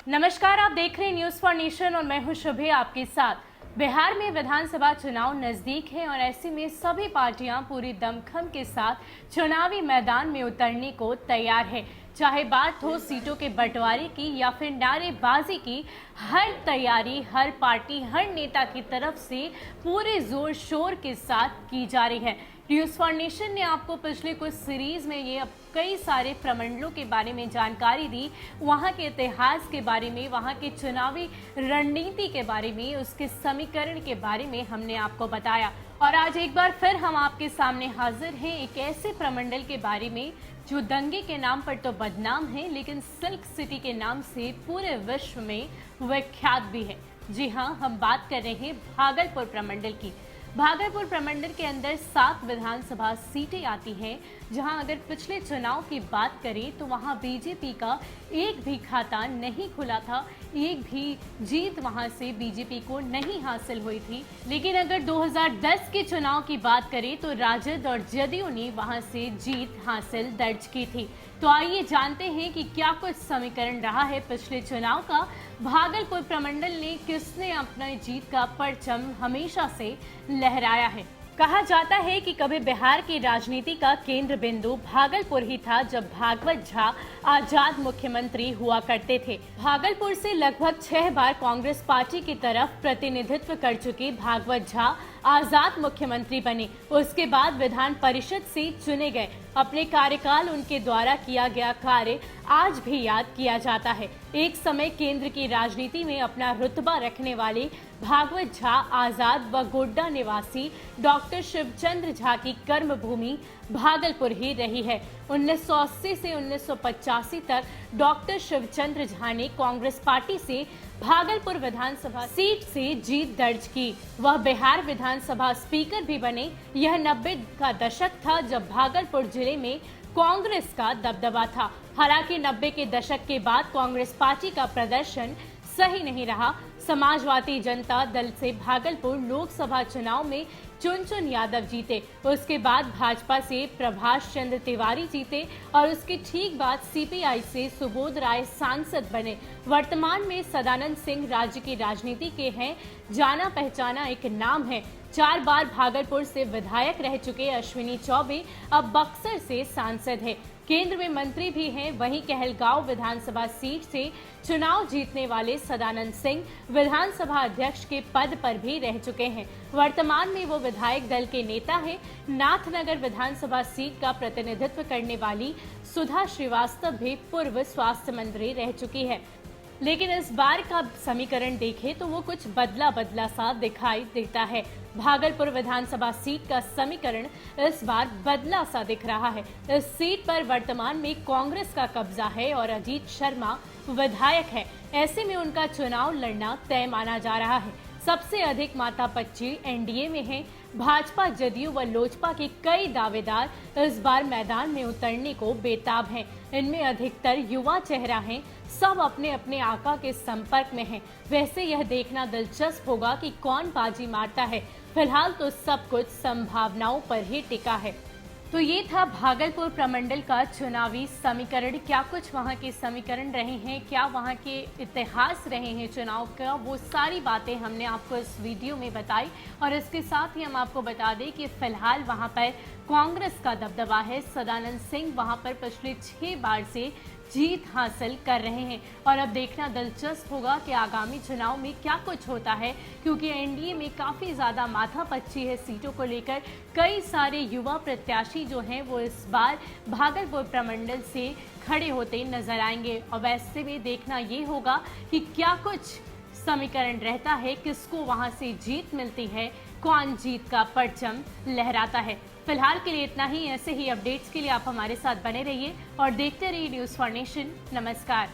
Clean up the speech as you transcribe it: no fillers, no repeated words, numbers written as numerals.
नमस्कार, आप देख रहे हैं न्यूज फॉर नेशन और मैं हूं शुभे आपके साथ। बिहार में विधानसभा चुनाव नजदीक है और ऐसे में सभी पार्टियां पूरी दमखम के साथ चुनावी मैदान में उतरने को तैयार है। चाहे बात हो सीटों के बंटवारे की या फिर नारेबाजी की, हर तैयारी हर पार्टी हर नेता की तरफ से पूरे जोर शोर के साथ की जा रही है। न्यूज फॉर नेशन ने आपको पिछले कुछ सीरीज में ये कई सारे प्रमंडलों के बारे में जानकारी दी, वहां के इतिहास के बारे में, वहां की चुनावी रणनीति के बारे में, उसके समीकरण के बारे में हमने आपको बताया। और आज एक बार फिर हम आपके सामने हाजिर हैं एक ऐसे प्रमंडल के बारे में जो दंगे के नाम पर तो बदनाम है, लेकिन सिल्क सिटी के नाम से पूरे विश्व में विख्यात भी है। जी हाँ, हम बात कर रहे हैं भागलपुर प्रमंडल की। भागलपुर प्रमंडल के अंदर 7 विधानसभा सीटें आती हैं, जहां अगर पिछले चुनाव की बात करें तो वहां बीजेपी का एक भी खाता नहीं खुला था, एक भी जीत वहां से बीजेपी को नहीं हासिल हुई थी। लेकिन अगर 2010 के चुनाव की बात करें तो राजद और जदयू ने वहां से जीत हासिल दर्ज की थी। तो आइए जानते हैं कि क्या कुछ समीकरण रहा है पिछले चुनाव का। भागलपुर प्रमंडल ने किसने अपना जीत का परचम हमेशा से लहराया है। कहा जाता है कि कभी बिहार की राजनीति का केंद्र बिंदु भागलपुर ही था, जब भागवत झा आजाद मुख्यमंत्री हुआ करते थे। भागलपुर से लगभग 6 बार कांग्रेस पार्टी की तरफ प्रतिनिधित्व कर चुके भागवत झा आजाद मुख्यमंत्री बने। उसके बाद विधान परिषद से चुने गए। अपने कार्यकाल उनके द्वारा किया गया कार्य आज भी याद किया जाता है। एक समय केंद्र की राजनीति में अपना रुतबा रखने वाले भागवत झा आजाद व गोड्डा निवासी डॉक्टर शिवचंद्र झा की कर्मभूमि भागलपुर ही रही है। 1980 से 1985 तक डॉक्टर शिवचंद्र झा ने कांग्रेस पार्टी से भागलपुर विधानसभा सीट से जीत दर्ज की। वह बिहार विधानसभा स्पीकर भी बने। यह 90 का दशक था जब भागलपुर जिले में कांग्रेस का दबदबा था। हालांकि 90 के दशक के बाद कांग्रेस पार्टी का प्रदर्शन सही नहीं रहा। समाजवादी जनता दल से भागलपुर लोकसभा चुनाव में चुन यादव जीते। उसके बाद भाजपा से प्रभाष चंद्र तिवारी जीते और उसके ठीक बाद सीपीआई से सुबोध राय सांसद बने। वर्तमान में सदानंद सिंह राज्य की राजनीति के हैं जाना पहचाना एक नाम है। 4 बार भागलपुर से विधायक रह चुके अश्विनी चौबे अब बक्सर से सांसद है। केंद्र में मंत्री भी हैं। वहीं कहलगांव विधानसभा सीट से चुनाव जीतने वाले सदानंद सिंह विधानसभा अध्यक्ष के पद पर भी रह चुके हैं। वर्तमान में वो विधायक दल के नेता हैं। नाथनगर विधानसभा सीट का प्रतिनिधित्व करने वाली सुधा श्रीवास्तव भी पूर्व स्वास्थ्य मंत्री रह चुकी है। लेकिन इस बार का समीकरण देखें तो वो कुछ बदला सा दिखाई देता है। भागलपुर विधानसभा सीट का समीकरण इस बार बदला सा दिख रहा है। इस सीट पर वर्तमान में कांग्रेस का कब्जा है और अजीत शर्मा विधायक है। ऐसे में उनका चुनाव लड़ना तय माना जा रहा है। सबसे अधिक माथापच्ची एनडीए में है। भाजपा, जदयू व लोजपा के कई दावेदार इस बार मैदान में उतरने को बेताब हैं। इनमें अधिकतर युवा चेहरा हैं। सब अपने अपने आका के संपर्क में हैं। वैसे यह देखना दिलचस्प होगा कि कौन बाजी मारता है। फिलहाल तो सब कुछ संभावनाओं पर ही टिका है। तो ये था भागलपुर प्रमंडल का चुनावी समीकरण। क्या कुछ वहाँ के समीकरण रहे हैं, क्या वहाँ के इतिहास रहे हैं चुनाव का, वो सारी बातें हमने आपको इस वीडियो में बताई। और इसके साथ ही हम आपको बता दें कि फिलहाल वहाँ पर कांग्रेस का दबदबा है। सदानंद सिंह वहाँ पर पिछले 6 बार से जीत हासिल कर रहे हैं। और अब देखना दिलचस्प होगा कि आगामी चुनाव में क्या कुछ होता है, क्योंकि एनडीए में काफ़ी ज़्यादा माथापच्ची है सीटों को लेकर। कई सारे युवा प्रत्याशी जो हैं वो इस बार भागलपुर प्रमंडल से खड़े होते नजर आएंगे। और वैसे में देखना ये होगा कि क्या कुछ समीकरण रहता है, किसको वहां से जीत मिलती है, कौन जीत का परचम लहराता है। फिलहाल के लिए इतना ही। ऐसे ही अपडेट्स के लिए आप हमारे साथ बने रहिए और देखते रहिए न्यूज फॉर नेशन। नमस्कार।